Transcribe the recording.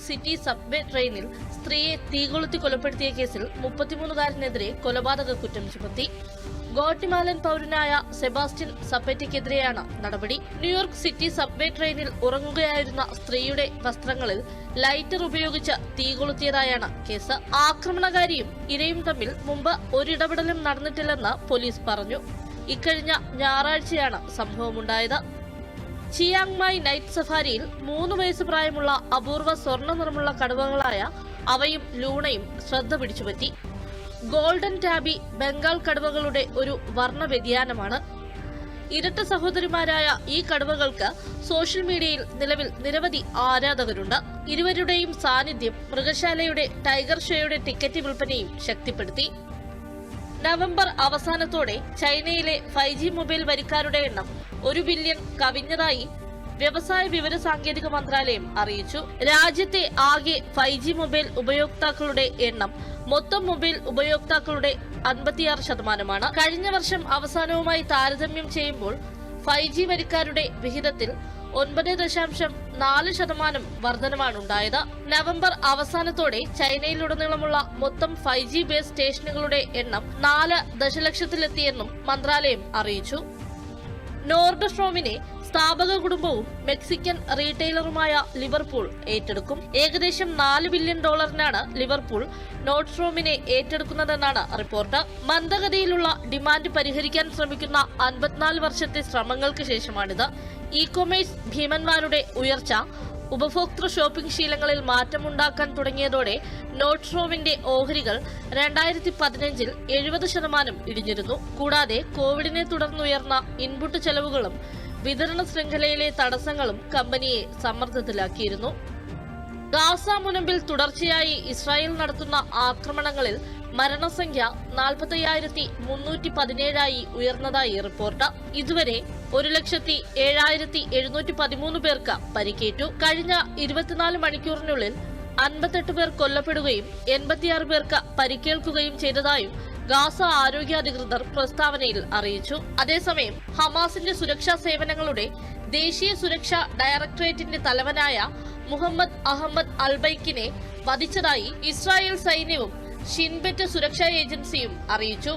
City subway ട്രെയിനിൽ സ്ത്രീയെ തീകൊളുത്തി കൊലപ്പെടുത്തിയ കേസിൽ 33-കാരനെതിരെ കൊലപാതക കുറ്റം ചുമത്തി. ഗോട്ടിമാലൻ പൗരനായ സെബാസ്റ്റ്യൻ സപ്പറ്റിക്കെതിരെയാണ് നടപടി. ന്യൂയോർക്ക് സിറ്റി സബ്വേ ട്രെയിനിൽ ഉറങ്ങുകയായിരുന്ന സ്ത്രീയുടെ വസ്ത്രങ്ങളിൽ ലൈറ്റർ ഉപയോഗിച്ച് തീകൊളുത്തിയതായാണ് കേസ്. ആക്രമണകാരിയും ഇരയും തമ്മിൽ മുമ്പ് ഒരിടപെടലും നടന്നിട്ടില്ലെന്ന് പോലീസ് പറഞ്ഞു. ഇക്കഴിഞ്ഞ ഞായറാഴ്ചയാണ് സംഭവമുണ്ടായത്. ചിയാങ് മായ് നൈറ്റ് സഫാരിയിൽ 3 വയസ്സ് പ്രായമുള്ള അപൂർവ സ്വർണ്ണ നിറമുള്ള കടുവകളായ അവയും ലൂണയും ശ്രദ്ധ പിടിച്ചുപറ്റി. ഗോൾഡൻ ടാബി ബംഗാൾ കടുവകളുടെ ഒരു വർണ്ണ വ്യതിയാനമാണ്. ഇരട്ട സഹോദരിമാരായ ഈ കടുവകൾക്ക് സോഷ്യൽ മീഡിയയിൽ നിലവിൽ നിരവധി ആരാധകരുണ്ട്. ഇരുവരുടെയും സാന്നിധ്യം മൃഗശാലയുടെ ടൈഗർ ഷോയുടെ ടിക്കറ്റ് വിൽപ്പനയും ശക്തിപ്പെടുത്തി. നവംബർ അവസാനത്തോടെ ചൈനയിലെ 5G മൊബൈൽ വരിക്കാരുടെ എണ്ണം 1 ബില്യൺ കവിഞ്ഞതായി വ്യവസായ വിവര സാങ്കേതിക മന്ത്രാലയം അറിയിച്ചു. രാജ്യത്തെ ആകെ 5G മൊബൈൽ ഉപയോക്താക്കളുടെ എണ്ണം മൊത്തം മൊബൈൽ ഉപയോക്താക്കളുടെ 56%. കഴിഞ്ഞ വർഷം അവസാനവുമായി താരതമ്യം ചെയ്യുമ്പോൾ 5G വരിക്കാരുടെ വിഹിതത്തിൽ 9.4% വർധനമാണുണ്ടായത്. നവംബർ അവസാനത്തോടെ ചൈനയിലുടനീളമുള്ള മൊത്തം 5G ബേസ് സ്റ്റേഷനുകളുടെ എണ്ണം 4 ദശലക്ഷത്തിലെത്തിയെന്നും മന്ത്രാലയം അറിയിച്ചു. നോർഡ്സ്ട്രോമിനെ സ്ഥാപക കുടുംബവും മെക്സിക്കൻ റീറ്റെയിലറുമായ ലിവർപൂൾ ഏറ്റെടുക്കും. ഏകദേശം $4 ബില്യൺ ലിവർപൂൾ നോർഡ്സ്ട്രോമിനെ ഏറ്റെടുക്കുന്നതെന്നാണ് റിപ്പോർട്ട്. മന്ദഗതിയിലുള്ള ഡിമാൻഡ് പരിഹരിക്കാൻ ശ്രമിക്കുന്ന 54 വർഷത്തെ ശ്രമങ്ങൾക്ക് ശേഷമാണിത്. ഇ കൊമേഴ്സ് ഭീമന്മാരുടെ ഉയർച്ച ഉപഭോക്തൃ ഷോപ്പിംഗ് ശീലങ്ങളിൽ മാറ്റമുണ്ടാക്കാൻ തുടങ്ങിയതോടെ നോർഡ്സ്ട്രോമിന്റെ ഓഹരികൾ 2015-ൽ 70% ഇടിഞ്ഞിരുന്നു. കൂടാതെ കോവിഡിനെ തുടർന്നുയർന്ന ഇൻപുട്ട് ചെലവുകളും വിതരണ ശൃംഖലയിലെ തടസ്സങ്ങളും കമ്പനിയെ സമ്മർദ്ദത്തിലാക്കിയിരുന്നു. ഗാസ മുനമ്പിൽ തുടർച്ചയായി ഇസ്രായേൽ നടത്തുന്ന ആക്രമണങ്ങളിൽ മരണസംഖ്യ 45,317 ഉയർന്നതായി റിപ്പോർട്ട്. ഇതുവരെ 1,07,713 പേർക്ക് പരിക്കേറ്റു. കഴിഞ്ഞ 24 മണിക്കൂറിനുള്ളിൽ 58 പേർ കൊല്ലപ്പെടുകയും 86 പേർക്ക് പരിക്കേൽക്കുകയും ചെയ്തതായും ഗാസ ആരോഗ്യ അധികൃതർ പ്രസ്താവനയിൽ അറിയിച്ചു. അതേസമയം ഹമാസിന്റെ സുരക്ഷാ സേവനങ്ങളുടെ ദേശീയ സുരക്ഷാ ഡയറക്ടറേറ്റിന്റെ തലവനായ മുഹമ്മദ് അഹമ്മദ് അൽബൈക്കിനെ വധിച്ചതായി ഇസ്രായേൽ സൈന്യവും ഷിൻബെറ്റ് സുരക്ഷാ ഏജൻസിയും അറിയിച്ചു.